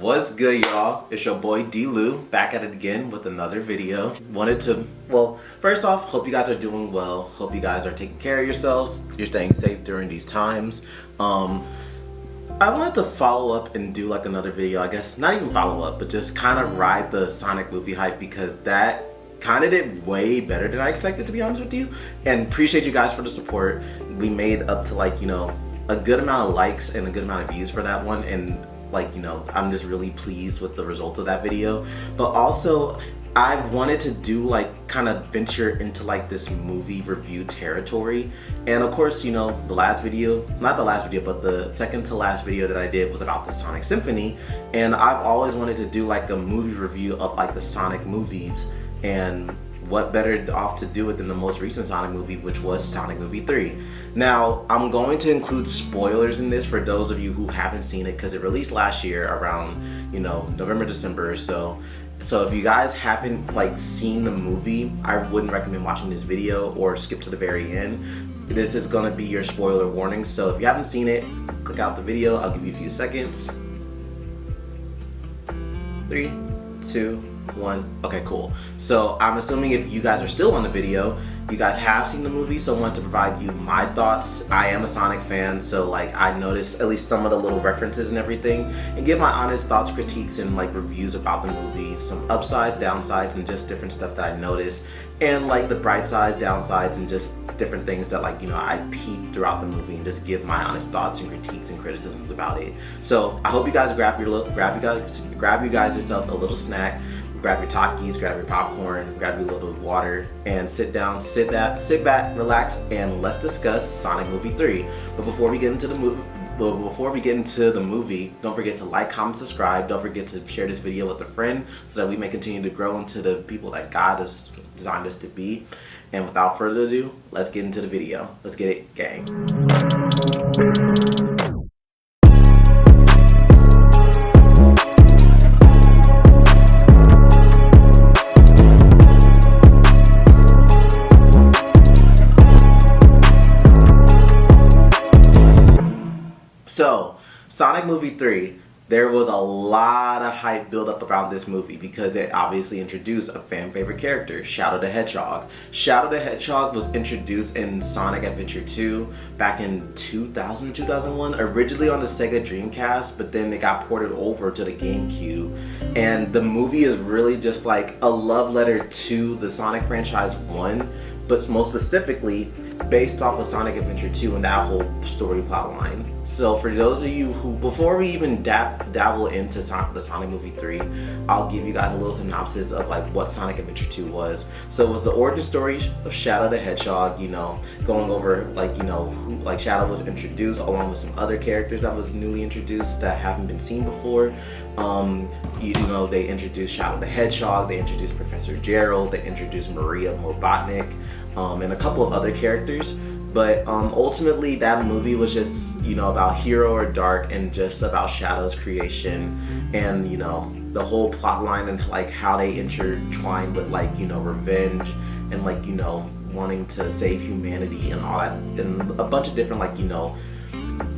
What's good, y'all? It's your boy D-Lou, back at it again with another video. Well, first off, hope you guys are doing well. Hope you guys are taking care of yourselves. You're staying safe during these times. I wanted to follow up and do like another video, I guess, not even follow up, but just kind of ride the Sonic movie hype, because that kind of did way better than I expected, to be honest with you. And appreciate you guys for the support. We made up to like, a good amount of likes and a good amount of views for that one, and like, I'm just really pleased with the results of that video. But also, I've wanted to do like kind of venture into like this movie review territory. And of course, the last video, not the last video, but the second to last video that I did was about the Sonic Symphony. And I've always wanted to do like a movie review of like the Sonic movies, and what better off to do it than the most recent Sonic movie, which was Sonic movie 3. Now, I'm going to include spoilers in this for those of you who haven't seen it, because it released last year around, November, December or so. So if you guys haven't like seen the movie, I wouldn't recommend watching this video, or skip to the very end. This is gonna be your spoiler warning. So if you haven't seen it, click out the video. I'll give you a few seconds. 3, 2, 1. Okay, cool. So I'm assuming if you guys are still on the video, you guys have seen the movie, so I want to provide you my thoughts. I am a Sonic fan, so like I noticed at least some of the little references and everything, and give my honest thoughts, critiques, and like reviews about the movie, some upsides, downsides, and just different stuff that I noticed, and like the bright sides, downsides, and just different things that like I peeped throughout the movie, and just give my honest thoughts and critiques and criticisms about it. So I hope you guys grab you guys yourself a little snack. Grab your Takis, grab your popcorn, grab your little water, and sit back, relax, and let's discuss Sonic Movie 3. But before we get into the movie, don't forget to like, comment, subscribe. Don't forget to share this video with a friend, so that we may continue to grow into the people that God has designed us to be. And without further ado, let's get into the video. Let's get it, gang. So, Sonic Movie 3, there was a lot of hype built up around this movie, because it obviously introduced a fan favorite character, Shadow the Hedgehog. Shadow the Hedgehog was introduced in Sonic Adventure 2 back in 2000, 2001, originally on the Sega Dreamcast, but then it got ported over to the GameCube. And the movie is really just like a love letter to the Sonic franchise 1, but most specifically based off of Sonic Adventure 2 and that whole story plot line. So for those of you who, before we even dabble into the Sonic Movie 3, I'll give you guys a little synopsis of like what Sonic Adventure 2 was. So it was the origin story of Shadow the Hedgehog, going over like, who like Shadow was introduced along with some other characters that was newly introduced that haven't been seen before. They introduced Shadow the Hedgehog, they introduced Professor Gerald, they introduced Maria Morbatnik, and a couple of other characters. But ultimately that movie was just, about Hero or Dark, and just about Shadow's creation, and the whole plot line, and like how they intertwine with like revenge, and like wanting to save humanity and all that, and a bunch of different like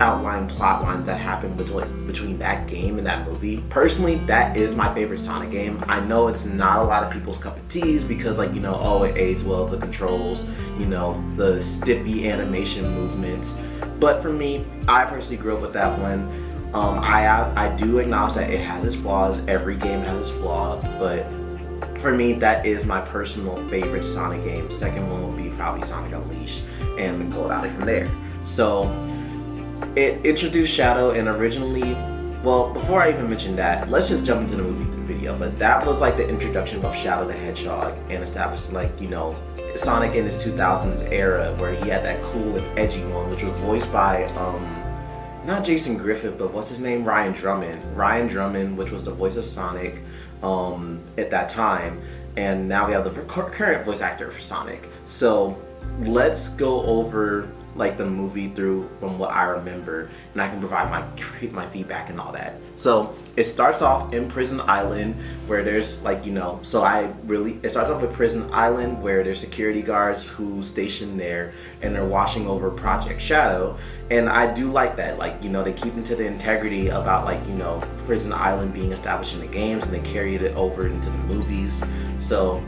outline plot lines that happen between that game and that movie. Personally, that is my favorite Sonic game. I know it's not a lot of people's cup of teas, because like oh, it aids well to controls, the stiffy animation movements. But for me, I personally grew up with that one. I do acknowledge that it has its flaws. Every game has its flaws, but for me, that is my personal favorite Sonic game. Second one will be probably Sonic Unleashed, and go about it from there. So it introduced Shadow, and originally, well, before I even mention that, let's just jump into the movie video. But that was like the introduction of Shadow the Hedgehog, and established like Sonic in his 2000s era, where he had that cool and edgy one, which was voiced by not Jason Griffith, but what's his name, Ryan Drummond, which was the voice of Sonic at that time. And now we have the current voice actor for Sonic. So let's go over like the movie through from what I remember, and I can provide my feedback and all that. So it starts off in Prison Island, where there's like, you know, it starts off with Prison Island, where there's security guards who station there, and they're watching over Project Shadow. And I do like that, like, you know, they keep into the integrity about, like, you know, Prison Island being established in the games, and they carried it over into the movies. So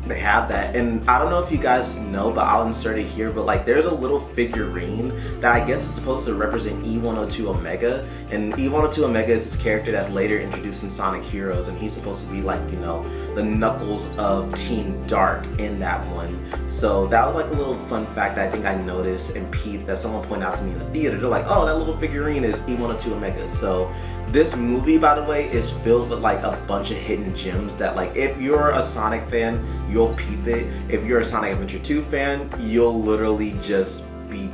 they have that. And I don't know if you guys know, but I'll insert it here, but like there's a little figurine that I guess is supposed to represent E102 Omega, and E102 Omega is this character that's later introduced in Sonic Heroes, and he's supposed to be like, you know, the Knuckles of Team Dark in that one. So that was like a little fun fact that I think I noticed and peeped that someone pointed out to me in the theater. They're like, oh, that little figurine is E102 Omega. So this movie, by the way, is filled with like a bunch of hidden gems that, like, if you're a Sonic fan, you'll peep it. If you're a Sonic Adventure 2 fan, you'll literally just be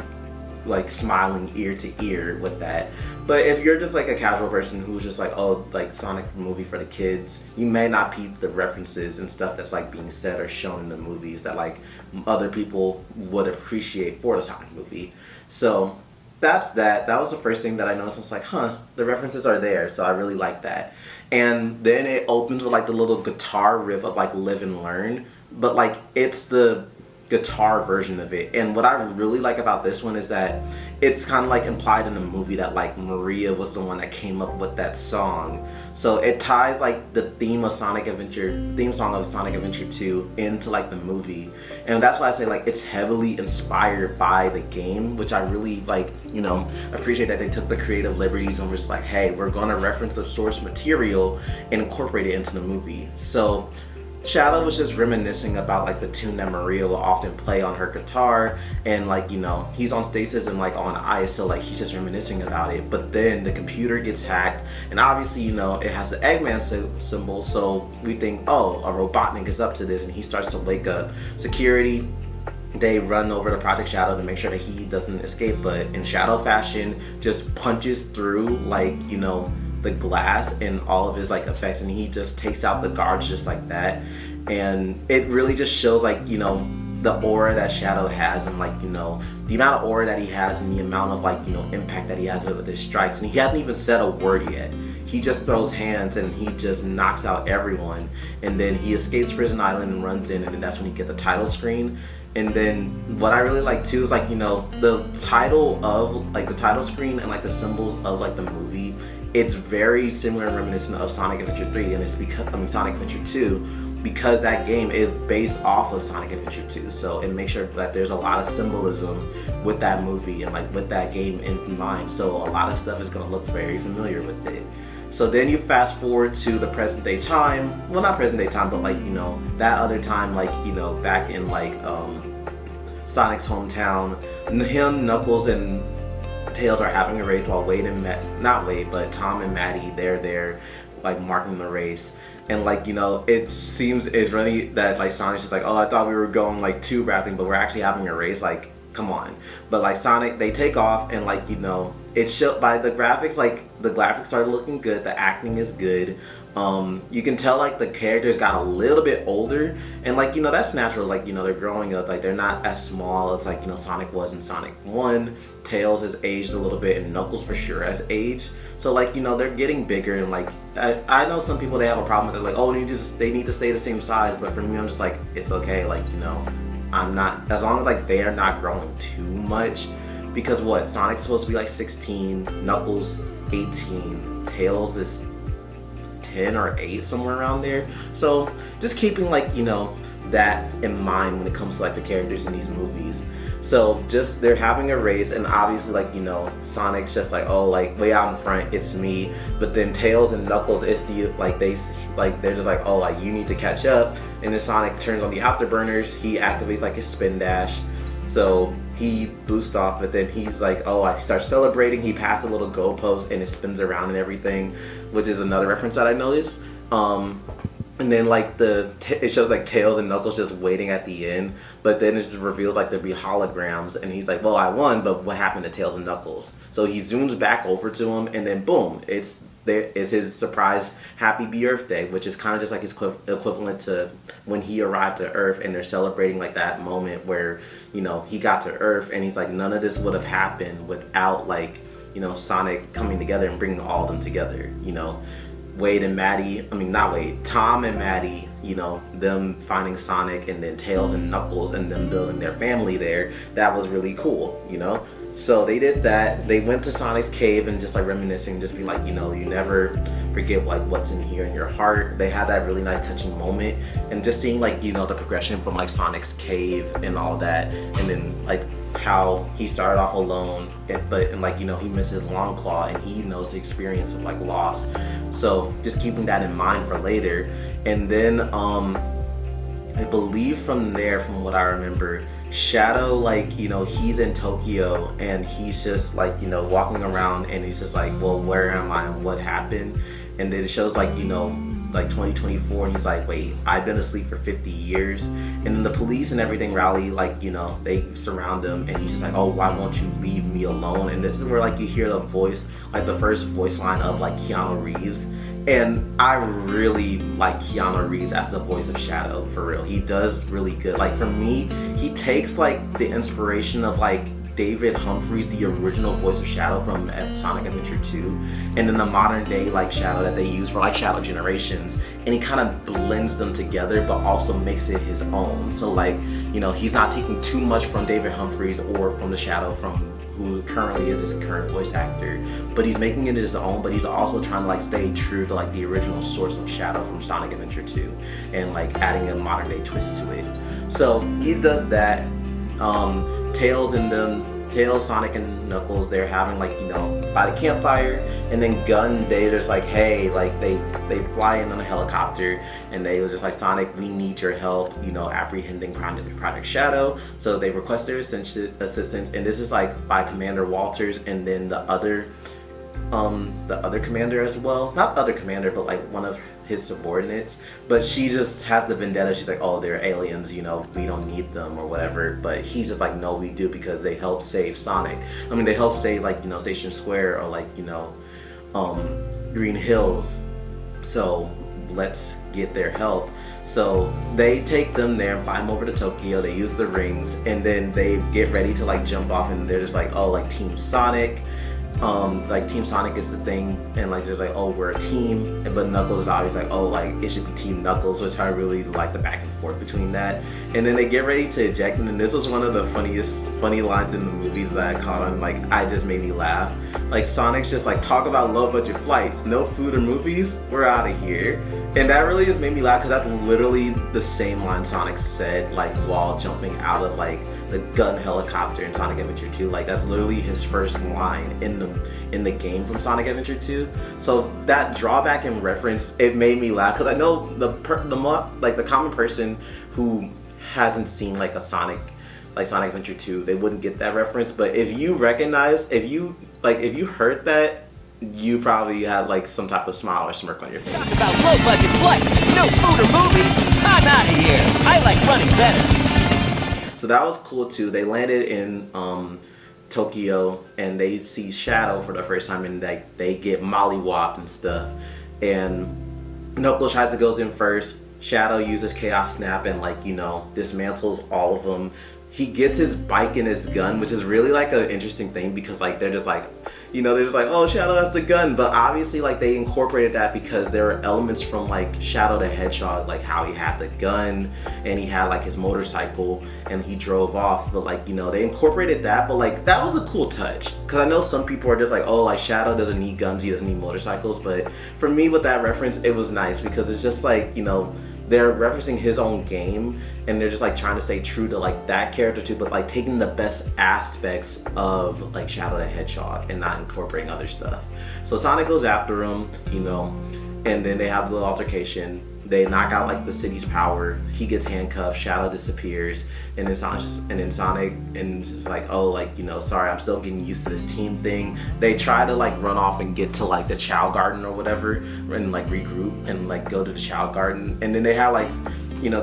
like smiling ear to ear with that. But if you're just like a casual person who's just like, oh, like Sonic movie for the kids, you may not peep the references and stuff that's like being said or shown in the movies that like other people would appreciate for the Sonic movie. So that's that. That was the first thing that I noticed. I was like, huh, the references are there, so I really like that. And then it opens with like the little guitar riff of like Live and Learn, but like it's the guitar version of it. And what I really like about this one is that it's kind of like implied in the movie that like Maria was the one that came up with that song. So it ties like the theme of song of Sonic Adventure 2 into like the movie. And that's why I say like it's heavily inspired by the game, which I really like, you know, appreciate that they took the creative liberties and were just like, hey, we're gonna reference the source material and incorporate it into the movie. So Shadow was just reminiscing about like the tune that Maria will often play on her guitar, and like, you know, he's on stasis and like on ice, so like he's just reminiscing about it. But then the computer gets hacked, and obviously, you know, it has the Eggman symbol, so we think, oh, a Robotnik is up to this, and he starts to wake up. Security, they run over to Project Shadow to make sure that he doesn't escape, but in Shadow fashion just punches through like, you know, the glass and all of his like effects, and he just takes out the guards just like that. And it really just shows like, you know, the aura that Shadow has, and like, you know, the amount of aura that he has and the amount of like, you know, impact that he has with his strikes. And he hasn't even said a word yet. He just throws hands and he just knocks out everyone, and then he escapes Prison Island and runs in, and then that's when you get the title screen. And then what I really like too is like, you know, the title of like the title screen and like the symbols of like the movie, it's very similar and reminiscent of Sonic Adventure 3, and it's because, Sonic Adventure 2, because that game is based off of Sonic Adventure 2. So it makes sure that there's a lot of symbolism with that movie and like with that game in mind. So a lot of stuff is going to look very familiar with it. So then you fast forward to the present day time. Well, not present day time, but like, you know, that other time, like, you know, back in like Sonic's hometown. Him, Knuckles, and Tails are having a race while Tom and Maddie, they're there like marking the race. And like, you know, it's really that like Sonic's just like, oh, I thought we were going like tube rafting, but we're actually having a race, like, come on. But like Sonic, they take off, and like, you know, it's showed by the graphics, like the graphics are looking good, the acting is good. You can tell like the characters got a little bit older, and like, you know, that's natural, like, you know, they're growing up, like they're not as small as like, you know, Sonic was in Sonic 1. Tails has aged a little bit, and Knuckles for sure has aged. So like, you know, they're getting bigger, and like I know some people, they have a problem with it, like, oh, they need to stay the same size. But for me, I'm just like, it's okay, like, you know, I'm not, as long as like they are not growing too much, because what, Sonic's supposed to be like 16, Knuckles 18, Tails is 10 or 8, somewhere around there. So just keeping like, you know, that in mind when it comes to like the characters in these movies. So just, they're having a race, and obviously like, you know, Sonic's just like, oh, like way out in front, it's me. But then Tails and Knuckles, it's the like they're just like, oh, like you need to catch up. And then Sonic turns on the afterburners, he activates like his spin dash, so he boosts off. But then he's like, oh, he starts celebrating, he passed a little goalpost and it spins around and everything, which is another reference that I noticed. And then like it shows like Tails and Knuckles just waiting at the end, but then it just reveals like there'd be holograms, and he's like, well, I won, but what happened to Tails and Knuckles? So he zooms back over to him, and then boom, it's is his surprise happy birthday, which is kind of just like his equivalent to when he arrived to Earth, and they're celebrating like that moment where, you know, he got to Earth, and he's like, none of this would have happened without, like, you know, Sonic coming together and bringing all of them together, you know. Tom and Maddie, you know, them finding Sonic, and then Tails and Knuckles and them building their family there. That was really cool, you know. So they did that. They went to Sonic's cave and just like reminiscing, just be like, you know, you never forget like what's in here in your heart. They had that really nice touching moment, and just seeing like, you know, the progression from like Sonic's cave and all that, and then like how he started off alone, and like, you know, he misses Long Claw, and he knows the experience of like loss. So just keeping that in mind for later. And then I believe from there, from what I remember, Shadow, like, you know, he's in Tokyo, and he's just like, you know, walking around, and he's just like, well, where am I and what happened? And then it shows like, you know, like 2024, and he's like, wait, I've been asleep for 50 years. And then the police and everything rally, like, you know, they surround him, and he's just like, oh, why won't you leave me alone? And this is where like you hear the voice, like the first voice line of like Keanu Reeves. And I really like Keanu Reeves as the voice of Shadow, for real. He does really good. Like for me, he takes like the inspiration of like David Humphries, the original voice of Shadow from Sonic Adventure 2, and then the modern day like Shadow that they use for like Shadow Generations, and he kind of blends them together but also makes it his own. So like, you know, he's not taking too much from David Humphries or from the Shadow from who currently is his current voice actor, but he's making it his own, but he's also trying to like stay true to like the original source of Shadow from Sonic Adventure 2, and like adding a modern day twist to it. So he does that. Tails, Sonic, and Knuckles, they're having like, you know, by the campfire, and then Gun, they just like, hey, like they fly in on a helicopter, and they were just like, Sonic, we need your help, you know, apprehending Project Shadow. So they request their assistance, and this is like by Commander Walters, and then the other commander as well, not the other commander, but like one of his subordinates. But she just has the vendetta. She's like, oh, they're aliens, you know, we don't need them or whatever. But he's just like, no, we do, because they help save Sonic. I mean, they help save like, you know, Station Square, or like, you know, Green Hills. So let's get their help. So they take them there and fly them over to Tokyo. They use the rings, and then they get ready to like jump off, and they're just like, oh, like Team Sonic. Like Team Sonic is the thing, and like they're like, oh, we're a team, but Knuckles is always like, oh, like it should be Team Knuckles, which I really like the back and forth between that. And then they get ready to eject, and then this was one of the funny lines in the movies that I caught on, like, I just made me laugh. Like Sonic's just like, talk about low budget flights, no food or movies, we're out of here. And that really just made me laugh, because that's literally the same line Sonic said like while jumping out of like the gun helicopter in Sonic Adventure 2. Like that's literally his first line in the game from Sonic Adventure 2. So that drawback and reference, it made me laugh, because I know the common person who hasn't seen like a Sonic Adventure 2, they wouldn't get that reference. But if you heard that, you probably had like some type of smile or smirk on your face. Talk about low budget flights, no food or movies, I'm out of here. I like running better. So that was cool too. They landed in Tokyo, and they see Shadow for the first time, and they get mollywopped and stuff. And Knuckles tries to go in first. Shadow uses Chaos Snap and like, you know, dismantles all of them. He gets his bike and his gun, which is really like an interesting thing, because like they're just like, you know, they're just like, oh, Shadow has the gun. But obviously like they incorporated that because there are elements from like Shadow the Hedgehog, like how he had the gun and he had like his motorcycle and he drove off. But like, you know, they incorporated that, but like that was a cool touch, because I know some people are just like, oh, like Shadow doesn't need guns, he doesn't need motorcycles. But for me, with that reference, it was nice, because it's just like, you know, they're referencing his own game, and they're just like trying to stay true to like that character too, but like taking the best aspects of like Shadow the Hedgehog and not incorporating other stuff. So Sonic goes after him, you know, and then they have a little altercation. They knock out like the city's power. He gets handcuffed. Shadow disappears, and then Sonic and just like, oh, like, you know, sorry, I'm still getting used to this team thing. They try to like run off and get to like the Chow Garden or whatever, and like regroup and like go to the Chow Garden. And then they have like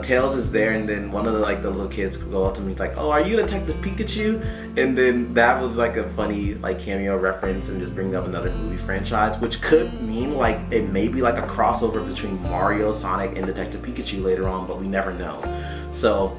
Tails is there, and then one of the little kids go up to me, he's like, "Oh, are you Detective Pikachu?" And then that was like a funny like cameo reference, and just bringing up another movie franchise, which could mean like it may be like a crossover between Mario, Sonic, and Detective Pikachu later on, but we never know. So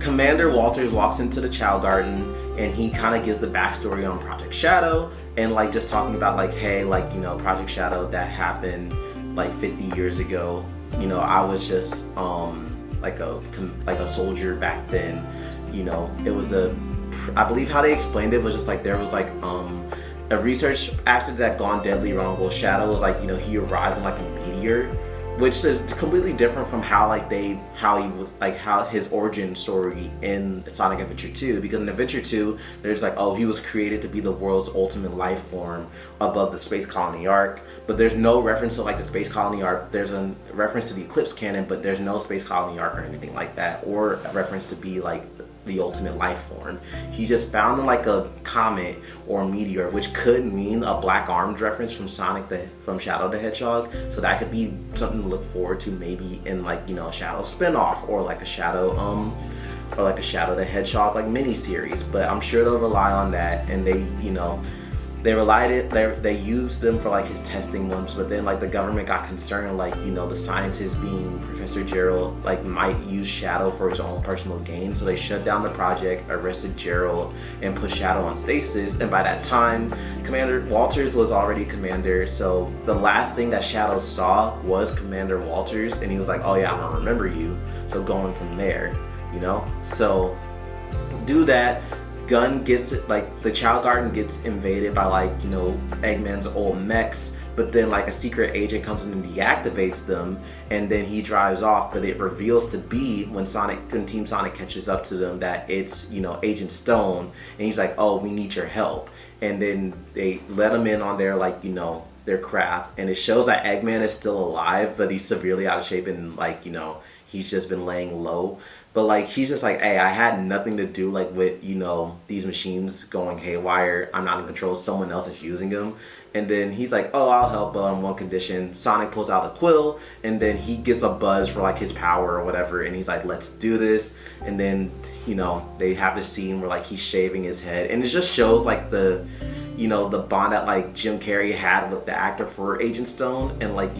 Commander Walters walks into the Chow Garden, and he kind of gives the backstory on Project Shadow, and like just talking about like, hey, like Project Shadow, that happened like 50 years ago. I was just like a soldier back then. It was I believe how they explained it was just like there was like a research accident that gone deadly wrong. Well, Shadow was like he arrived in like a meteor, which is completely different from how his origin story in Sonic Adventure 2, because in Adventure 2 there's like, oh, he was created to be the world's ultimate life form above the Space Colony Arc, but there's no reference to like the Space Colony Arc. There's a reference to the Eclipse Cannon, but there's no Space Colony Arc or anything like that, or a reference to be like the ultimate life form. He's just found in like a comet or a meteor, which could mean a Black Arms reference from Shadow the Hedgehog. So that could be something to look forward to, maybe in like a Shadow spinoff, or like a Shadow the Hedgehog like mini series. But I'm sure they'll rely on that, and they used them for like his testing ones, but then like the government got concerned, like the scientist being Professor Gerald like might use Shadow for his own personal gain, so they shut down the project, arrested Gerald, and put Shadow on stasis. And by that time, Commander Walters was already commander, so the last thing that Shadow saw was Commander Walters, and he was like, oh yeah, I'm gonna remember you. So going from there, so do that. Gun gets like the Chow Garden gets invaded by like Eggman's old mechs, but then like a secret agent comes in and deactivates them, and then he drives off. But it reveals to be, when Team Sonic catches up to them, that it's Agent Stone, and he's like, oh, we need your help. And then they let him in on their like their craft, and it shows that Eggman is still alive, but he's severely out of shape, and like he's just been laying low. But like he's just like, hey, I had nothing to do like with these machines going haywire. I'm not in control. Someone else is using them. And then he's like, oh, I'll help, but on one condition. Sonic pulls out a quill, and then he gets a buzz for like his power or whatever, and he's like, let's do this. And then they have this scene where like he's shaving his head, and it just shows like the bond that like Jim Carrey had with the actor for Agent Stone, and like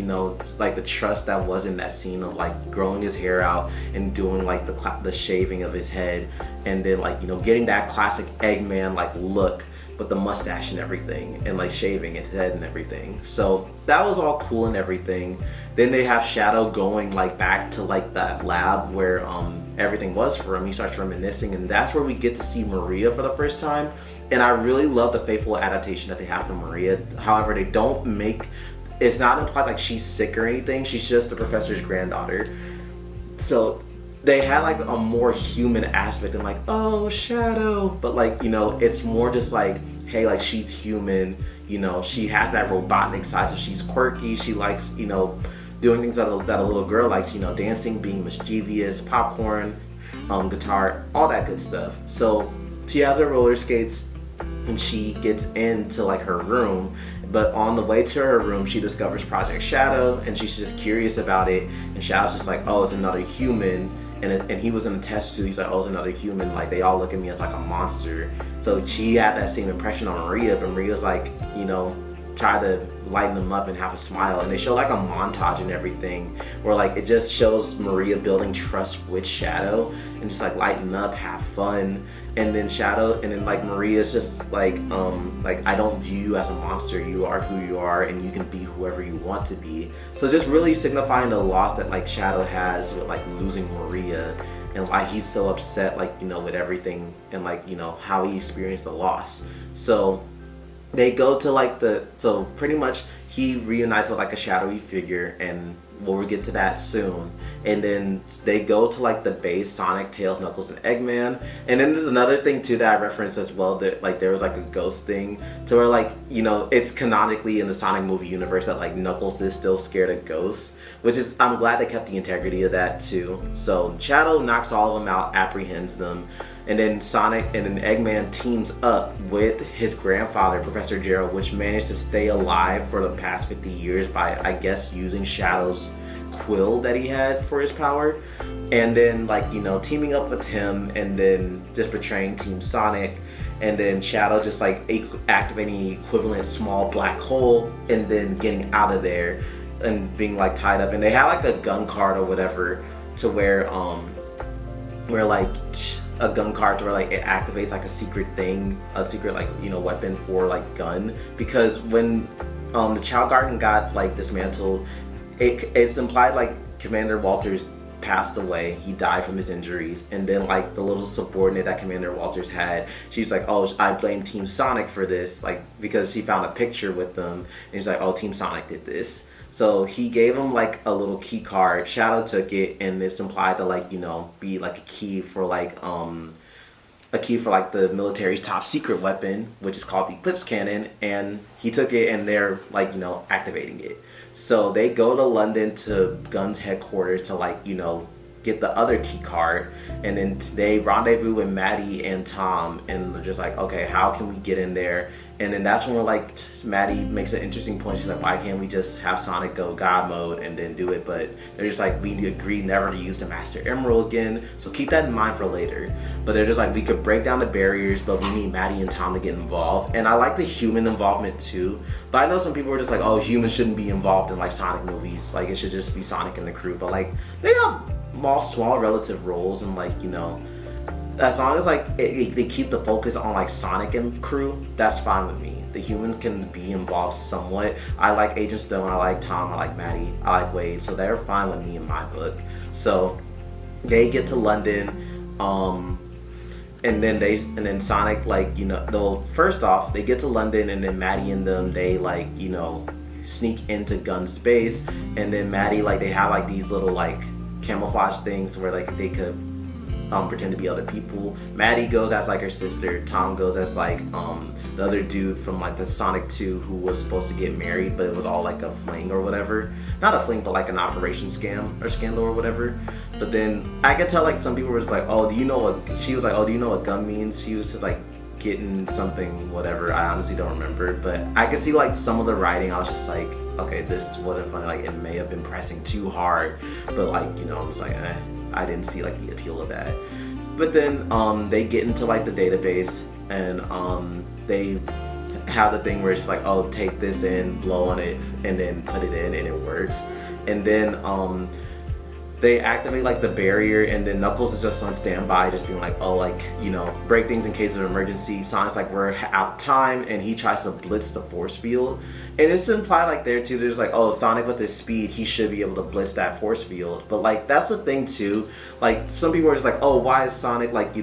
like the trust that was in that scene of like growing his hair out and doing like the shaving of his head, and then like getting that classic Eggman like look, but the mustache and everything, and like shaving his head and everything. So that was all cool and everything. Then they have Shadow going like back to like that lab where everything was for him. He starts reminiscing, and that's where we get to see Maria for the first time. And I really love the faithful adaptation that they have for Maria. However, they don't make, it's not implied like she's sick or anything. She's just the professor's granddaughter. So they had like a more human aspect, and like, oh, Shadow, but like it's more just like, hey, like she's human. She has that robotic side, so she's quirky. She likes doing things that a little girl likes. Dancing, being mischievous, popcorn, guitar, all that good stuff. So she has her roller skates, and she gets into like her room, but on the way to her room she discovers Project Shadow, and she's just curious about it, and Shadow's just like, oh, it's another human, and he was in a test too. He's like, oh, it's another human, like they all look at me as like a monster. So she had that same impression on Maria, but Maria's like try to lighten them up and have a smile, and they show like a montage and everything where like it just shows Maria building trust with Shadow and just like lighten up, have fun. And then like Maria's just like I don't view you as a monster. You are who you are, and you can be whoever you want to be. So just really signifying the loss that like Shadow has with like losing Maria, and why he's so upset like with everything, and like how he experienced the loss. So they go to like so pretty much he reunites with like a shadowy figure, and we'll get to that soon. And then they go to like the base, Sonic, Tails, Knuckles, and Eggman. And then there's another thing too that I referenced as well, that like there was like a ghost thing to where like it's canonically in the Sonic movie universe that like Knuckles is still scared of ghosts, which is, I'm glad they kept the integrity of that too. So Shadow knocks all of them out, apprehends them, and then Eggman teams up with his grandfather, Professor Gerald, which managed to stay alive for the past 50 years by, I guess, using Shadow's quill that he had for his power, and then like teaming up with him, and then just betraying Team Sonic, and then Shadow just like activating the equivalent small black hole, and then getting out of there and being like tied up. And they had like a gun card or whatever to where like a gun card to where like it activates like a secret thing, a secret like weapon for like gun, because when the Chow Garden got like dismantled, it's implied like Commander Walters passed away. He died from his injuries, and then like the little subordinate that Commander Walters had, she's like, oh, I blame Team Sonic for this, like because she found a picture with them, and she's like, oh, Team Sonic did this. So he gave him like a little key card. Shadow took it, and it's implied to like be like a key for like the military's top secret weapon, which is called the Eclipse Cannon. And he took it, and they're like activating it. So they go to London to Gun's headquarters to like get the other key card, and then they rendezvous with Maddie and Tom, and they're just like, okay, how can we get in there? And then that's when we're like, Maddie makes an interesting point. She's like, why can't we just have Sonic go God mode and then do it? But they're just like, we agree never to use the Master Emerald again, so keep that in mind for later. But they're just like, we could break down the barriers, but we need Maddie and Tom to get involved. And I like the human involvement too, but I know some people are just like, oh, humans shouldn't be involved in like Sonic movies, like it should just be Sonic and the crew. But like, they have small relative roles, and like as long as like they keep the focus on like Sonic and crew, that's fine with me. The humans can be involved somewhat. I like Agent Stone, I like Tom, I like Maddie, I like Wade, so they're fine with me in my book. So they get to London, and then Sonic like though first off they get to London, and then Maddie and them, they like sneak into Gun space, and then Maddie like they have like these little like camouflage things where like they could pretend to be other people. Maddie goes as like her sister, Tom goes as like the other dude from like the Sonic 2 who was supposed to get married, but it was all like a fling or whatever. Not a fling, but like an operation scam or scandal or whatever. But then I could tell like some people were just like, oh, do you know what, she was like, oh, do you know what gun means? She was just like getting something, whatever. I honestly don't remember, but I could see like some of the writing. I was just like, okay, this wasn't funny. Like it may have been pressing too hard, but like I'm just like, I didn't see like the appeal of that. But then they get into like the database, and they have the thing where it's just like, oh, take this in, blow on it, and then put it in, and it works. And then they activate like the barrier, and then Knuckles is just on standby, just being like, oh, like break things in case of emergency. Sonic's like, we're out of time, and he tries to blitz the force field. And it's implied like there too, there's like, oh, Sonic with his speed, he should be able to blitz that force field. But like that's the thing too, like some people are just like, oh, why is Sonic like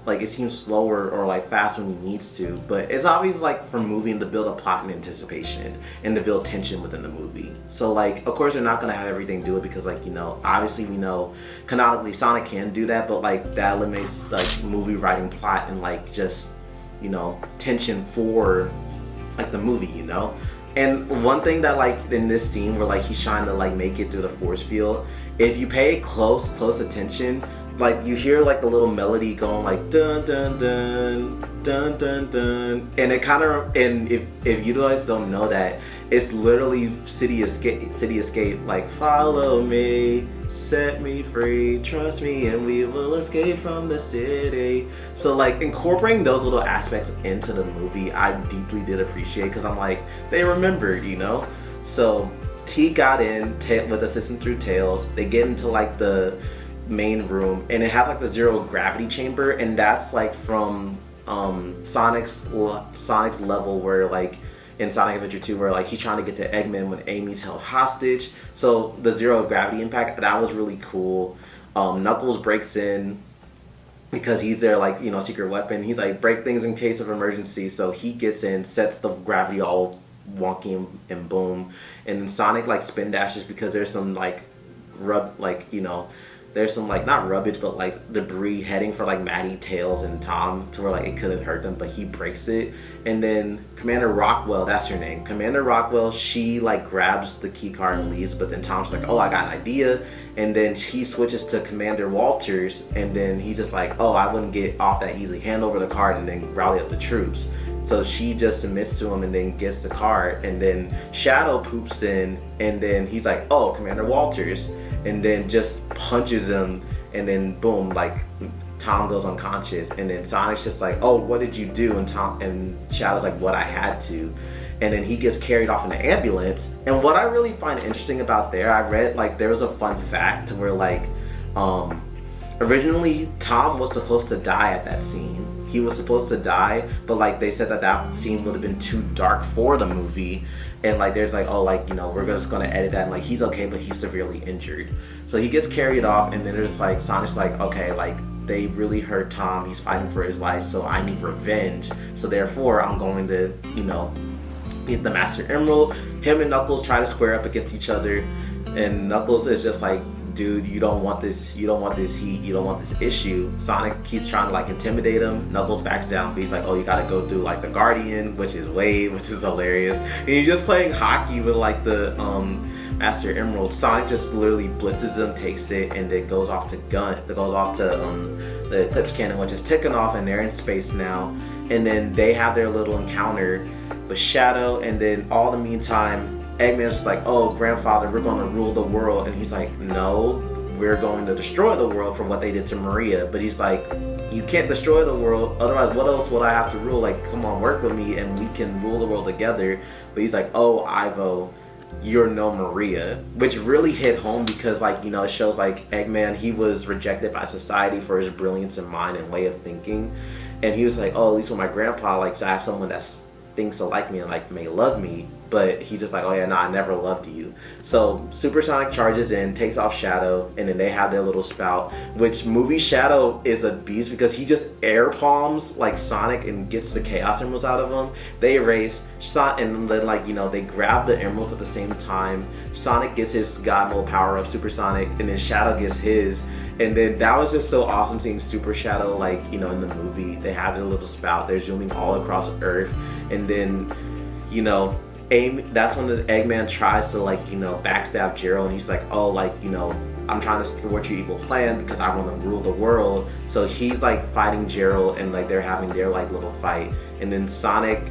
like it seems slower or like fast when he needs to? But it's obviously like for moving to build a plot and anticipation and to build tension within the movie. So like of course they're not gonna have everything do it, because like obviously we know canonically Sonic can do that, but like that eliminates like movie writing plot and like just tension for like the movie. And one thing that like in this scene where like he's trying to like make it through the force field, if you pay close attention, like you hear like the little melody going like dun dun dun dun dun dun, and it kind of, and if you guys don't know that, it's literally City Escape, like follow me, set me free, trust me, and we will escape from the city. So like incorporating those little aspects into the movie, I deeply did appreciate, because I'm like, they remembered, So he got in with assistance through Tails. They get into like the main room, and it has like the zero gravity chamber, and that's like from Sonic's level where like in Sonic Adventure 2 where like he's trying to get to Eggman when Amy's held hostage. So the zero gravity impact, that was really cool. Knuckles breaks in because he's their like secret weapon. He's like, break things in case of emergency. So he gets in, sets the gravity all wonky, and boom. And then Sonic like spin dashes because there's some like there's some like not rubbish but like debris heading for like Maddie, Tails, and Tom, to where like it could have hurt them, but he breaks it. And then Commander Rockwell, that's her name, Commander Rockwell, she like grabs the key card and leaves, but then Tom's like, oh, I got an idea. And then he switches to Commander Walters, and then he's just like, oh, I wouldn't get off that easily, hand over the card and then rally up the troops. So she just submits to him and then gets the card, and then Shadow poops in, and then he's like, oh, Commander Walters, and then just punches him, and then boom, like Tom goes unconscious, and then Sonic's just like, oh, what did you do? And Shadow's like, what, I had to. And then he gets carried off in an ambulance. And what I really find interesting about there, I read like there was a fun fact where like originally Tom was supposed to die at that scene. He was supposed to die, but like they said that scene would have been too dark for the movie. And like there's like, oh, like, you know, we're just gonna edit that, and like he's okay, but he's severely injured. So he gets carried off, and then there's like Sonic's like, okay, like they really hurt Tom, he's fighting for his life, so I need revenge. So therefore I'm going to, you know, get the Master Emerald. Him and Knuckles try to square up against each other, and Knuckles is just like, dude, you don't want this heat, you don't want this issue. Sonic keeps trying to like intimidate him. Knuckles backs down, but he's like, oh, you gotta go through like the Guardian, which is Wade, which is hilarious. And he's just playing hockey with like the Master Emerald. Sonic just literally blitzes him, takes it, and it goes off to the Eclipse Cannon, which is ticking off, and they're in space now. And then they have their little encounter with Shadow, and then all the meantime, Eggman's just like, oh, grandfather, we're going to rule the world. And he's like, no, we're going to destroy the world for what they did to Maria. But he's like, you can't destroy the world, otherwise what else would I have to rule? Like, come on, work with me and we can rule the world together. But he's like, oh, Ivo, you're no Maria, which really hit home because, like, you know, it shows like Eggman, he was rejected by society for his brilliance in mind and way of thinking. And he was like, oh, at least with my grandpa, like, I have someone that's thinks so like me and like may love me. But he's just like, oh yeah, no, I never loved you. So Supersonic charges in, takes off Shadow, and then they have their little spout, which movie Shadow is a beast because he just air palms like Sonic and gets the Chaos Emeralds out of him. They race, and then, like, you know, they grab the emeralds at the same time. Sonic gets his God Mode power up, Supersonic, and then Shadow gets his. And then that was just so awesome seeing Super Shadow, like, you know, in the movie. They have their little spout, they're zooming all across Earth, and then, you know, that's when the Eggman tries to, like, you know, backstab Gerald, and he's like, oh, like, you know, I'm trying to thwart your evil plan because I want to rule the world. So he's like fighting Gerald, and like they're having their like little fight, and then Sonic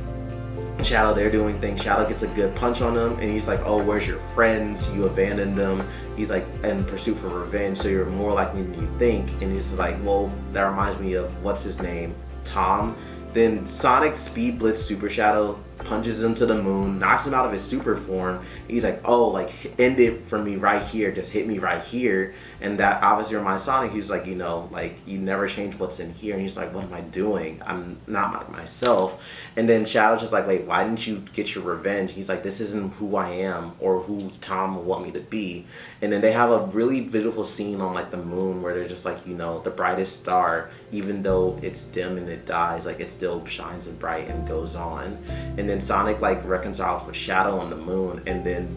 and Shadow, they're doing things. Shadow gets a good punch on him, and he's like, oh, where's your friends? You abandoned them. He's like, in pursuit for revenge, so you're more like me than you think. And he's like, well, that reminds me of, what's his name, Tom. Then Sonic speed blitz Super Shadow, punches him to the moon, knocks him out of his super form. He's like, oh, like, end it for me right here, just hit me right here. And that obviously reminds Sonic, he's like, you know, like, you never change what's in here. And he's like, what am I doing? I'm not myself. And then Shadow's just like, wait, why didn't you get your revenge? He's like, this isn't who I am or who Tom would want me to be. And then they have a really beautiful scene on like the moon where they're just like, you know, the brightest star, even though it's dim and it dies, like it still shines and bright and goes on. And then Sonic like reconciles with Shadow on the moon, and then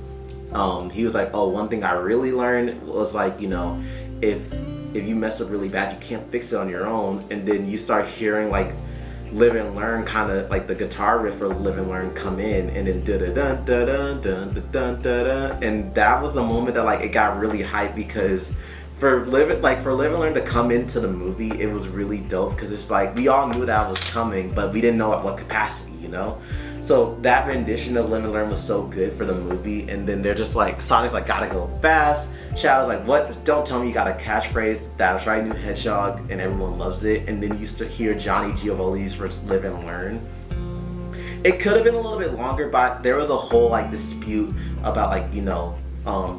he was like, oh, one thing I really learned was, like, you know, if you mess up really bad, you can't fix it on your own. And then you start hearing like Live and Learn, kind of like the guitar riff for Live and Learn come in, and then da da da da da da da da da, and that was the moment that like it got really hyped because for Live and Learn to come into the movie, it was really dope because it's like we all knew that was coming, but we didn't know at what capacity, you know. So that rendition of Live and Learn was so good for the movie. And then they're just like, Sonic's like, gotta go fast. Shadow's like, what? Don't tell me you got a catchphrase. That's right, new Hedgehog, and everyone loves it. And then you hear Johnny Giovoli's for Live and Learn. It could have been a little bit longer, but there was a whole like dispute about, like, you know,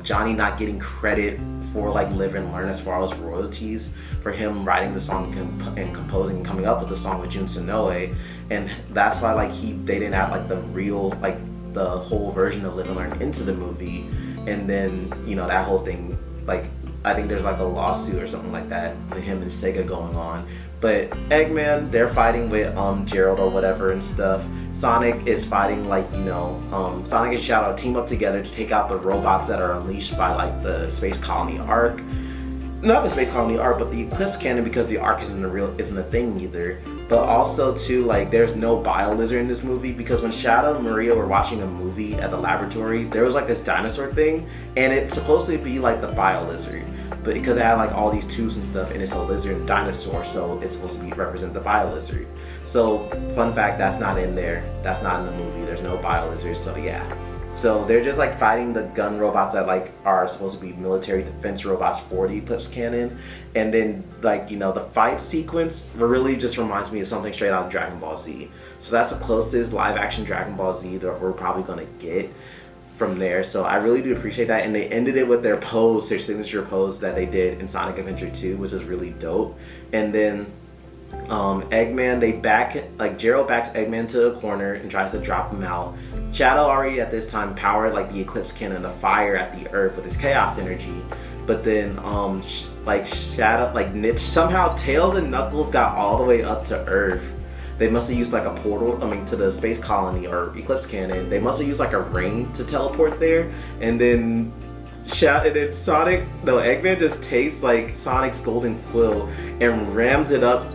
Johnny not getting credit for like Live and Learn as far as royalties for him writing the song and composing and coming up with the song with Jun Sonoe. And that's why like they didn't add like the real, like the whole version of Live and Learn into the movie. And then, you know, that whole thing, like I think there's like a lawsuit or something like that with him and Sega going on. But Eggman, they're fighting with Gerald or whatever and stuff. Sonic is fighting, like, you know, Sonic and Shadow team up together to take out the robots that are unleashed by like the Space Colony Arc. Not the Space Colony Arc, but the Eclipse Cannon, because the Arc isn't a thing either. but also too, like, there's no bio lizard in this movie, because when Shadow and Maria were watching a movie at the laboratory, there was like this dinosaur thing, and it's supposed to be like the bio lizard, but because it had like all these tubes and stuff, and it's a lizard and dinosaur, so it's supposed to be represent the bio lizard. So fun fact, that's not in there. That's not in the movie. There's no bio lizard. So yeah. So they're just like fighting the gun robots that like are supposed to be military defense robots for the Eclipse Cannon, and then like, you know, the fight sequence really just reminds me of something straight out of Dragon Ball Z. So that's the closest live action Dragon Ball Z that we're probably gonna get from there. So I really do appreciate that, and they ended it with their pose, their signature pose that they did in Sonic Adventure 2, which is really dope. And then Eggman, Gerald backs Eggman to a corner and tries to drop him out. Shadow already at this time powered like the Eclipse Cannon, the fire at the Earth with his chaos energy, but then somehow Tails and Knuckles got all the way up to Earth. They must have used like a portal, to the space colony or Eclipse Cannon. They must have used like a ring to teleport there, and then Eggman just takes like Sonic's golden quill and rams it up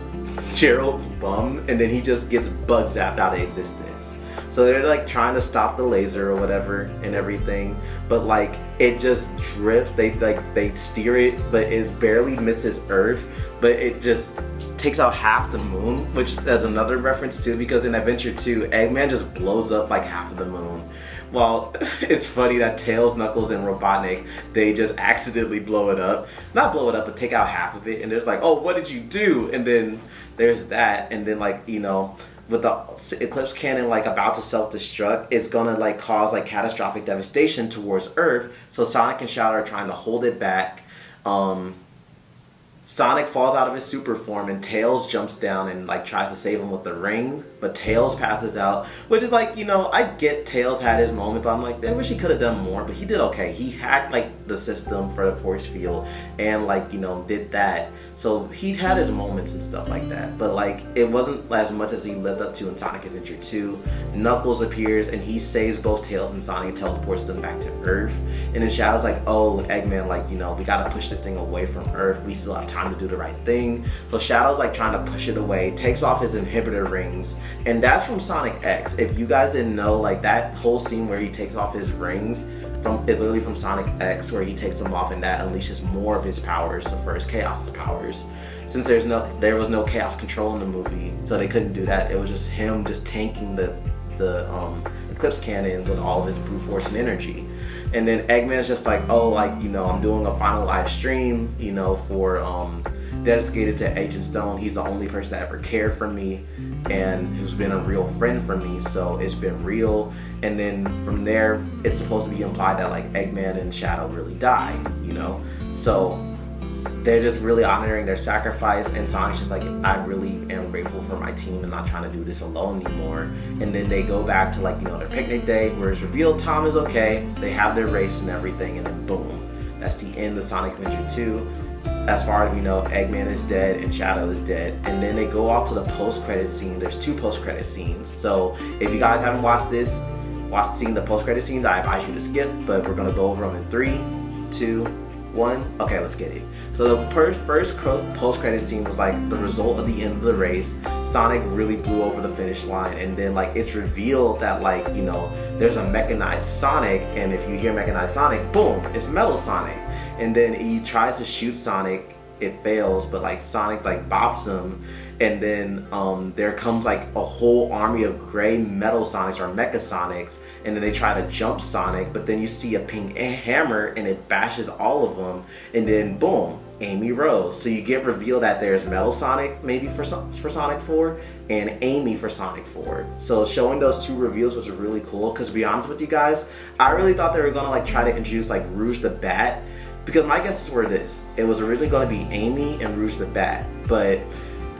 Gerald's bum, and then he just gets bug zapped out of existence. So they're like trying to stop the laser or whatever and everything, but like it just drifts. They steer it, but it barely misses Earth, but it just takes out half the moon, which that's another reference too, because in Adventure 2, Eggman just blows up like half of the moon. Well, it's funny that Tails, Knuckles, and Robotnik, they just accidentally blow it up. Not blow it up, but take out half of it, and there's like, oh, what did you do? And then there's that, and then like, you know, with the Eclipse Cannon like about to self-destruct, it's gonna like cause like catastrophic devastation towards Earth, so Sonic and Shadow are trying to hold it back. Sonic falls out of his super form, and Tails jumps down and like tries to save him with the ring, but Tails passes out, which is like, you know, I get Tails had his moment, but I'm like, I wish he could have done more, but he did okay. He hacked like the system for the force field and like, you know, did that. So he had his moments and stuff like that, but like it wasn't as much as he lived up to in Sonic Adventure 2. Knuckles appears and he saves both Tails and Sonic and teleports them back to Earth. And then Shadow's like, oh, Eggman, like, you know, we gotta push this thing away from Earth. We still have time to do the right thing. So Shadow's like trying to push it away, takes off his inhibitor rings, and that's from Sonic X. If you guys didn't know, like that whole scene where he takes off his rings it's literally from Sonic X, where he takes them off and that unleashes more of his powers, the first Chaos powers. Since there was no Chaos control in the movie, so they couldn't do that. It was just him just tanking the Eclipse Cannon with all of his brute force and energy. And then Eggman's just like, oh, like, you know, I'm doing a final live stream, you know, for dedicated to Agent Stone. He's the only person that ever cared for me and who's been a real friend for me, so it's been real. And then from there, it's supposed to be implied that like Eggman and Shadow really die, you know? So they're just really honoring their sacrifice, and Sonic's just like, I really am grateful for my team and not trying to do this alone anymore. And then they go back to like, you know, their picnic day where it's revealed Tom is okay, they have their race and everything, and then boom, that's the end of Sonic Adventure 2. As far as we know, Eggman is dead and Shadow is dead. And then they go off to the post-credit scene. There's 2 post-credit scenes. So if you guys haven't seen the post-credit scenes, I advise you to skip, but we're gonna go over them in 3, 2, 1. Okay, let's get it. So the first post-credit scene was like the result of the end of the race. Sonic really blew over the finish line, and then like it's revealed that like, you know, there's a mechanized Sonic, and if you hear mechanized Sonic, boom, it's Metal Sonic. And then he tries to shoot Sonic, it fails, but like Sonic like bops him, and then there comes like a whole army of gray Metal Sonics or Mecha Sonics, and then they try to jump Sonic, but then you see a pink hammer and it bashes all of them, and then boom, Amy Rose. So you get revealed that there's Metal Sonic maybe for Sonic 4 and Amy for Sonic 4. So showing those 2 reveals, which was really cool, because to be honest with you guys, I really thought they were gonna like try to introduce like Rouge the Bat, because my guesses were this: it was originally going to be Amy and Rouge the Bat, but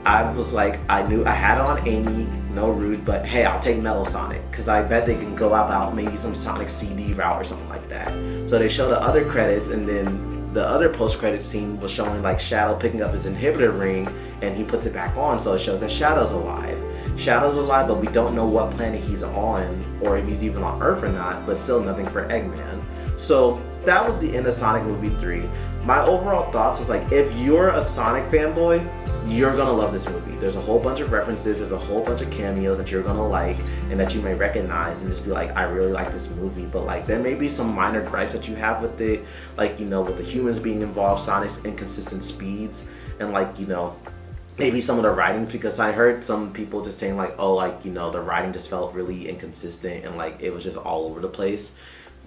I was like, I knew I had it on Amy, no Rouge, but hey, I'll take Metal Sonic, because I bet they can go about maybe some Sonic CD route or something like that. So they show the other credits, and then the other post-credit scene was showing like Shadow picking up his inhibitor ring, and he puts it back on, so it shows that Shadow's alive. Shadow's alive, but we don't know what planet he's on, or if he's even on Earth or not, but still nothing for Eggman. So that was the end of Sonic movie 3. My overall thoughts was like, if you're a Sonic fanboy, you're gonna love this movie. There's a whole bunch of references, there's a whole bunch of cameos that you're gonna like and that you may recognize and just be like, I really like this movie. But like, there may be some minor gripes that you have with it, like, you know, with the humans being involved, Sonic's inconsistent speeds, and like, you know, maybe some of the writings, because I heard some people just saying like, oh, like, you know, the writing just felt really inconsistent and like it was just all over the place.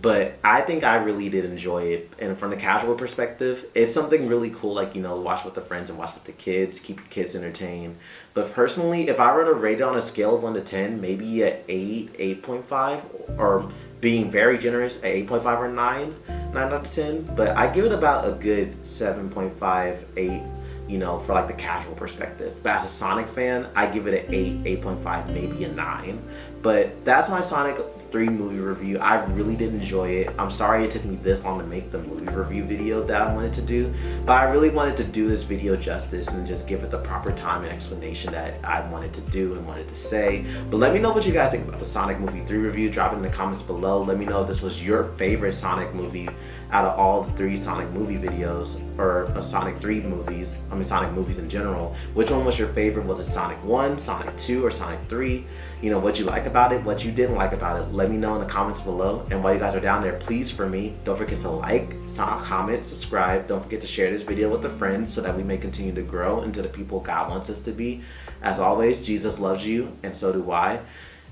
But I think I really did enjoy it, and from the casual perspective, it's something really cool, like, you know, watch with the friends and watch with the kids, keep your kids entertained. But personally, if I were to rate it on a scale of 1 to 10, maybe at 8, 8.5, or being very generous, at 8.5 or 9 out of 10. But I give it about a good 7.5, 8, you know, for like the casual perspective. But as a Sonic fan, I give it an 8, 8.5, maybe a 9. But that's my Sonic 3 movie review. I really did enjoy it. I'm sorry it took me this long to make the movie review video that I wanted to do, but I really wanted to do this video justice and just give it the proper time and explanation that I wanted to do and wanted to say. But let me know what you guys think about the Sonic movie 3 review. Drop it in the comments below. Let me know if this was your favorite Sonic movie out of all the 3 Sonic movie videos, or Sonic 3 movies, I mean Sonic movies in general. Which one was your favorite? Was it Sonic 1, Sonic 2, or Sonic 3? You know, what you like about it, what you didn't like about it. Let me know in the comments below. And while you guys are down there, please, for me, don't forget to like, comment, subscribe. Don't forget to share this video with a friend so that we may continue to grow into the people God wants us to be. As always, Jesus loves you, and so do I.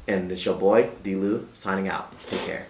And it's your boy, D-Lou, signing out. Take care.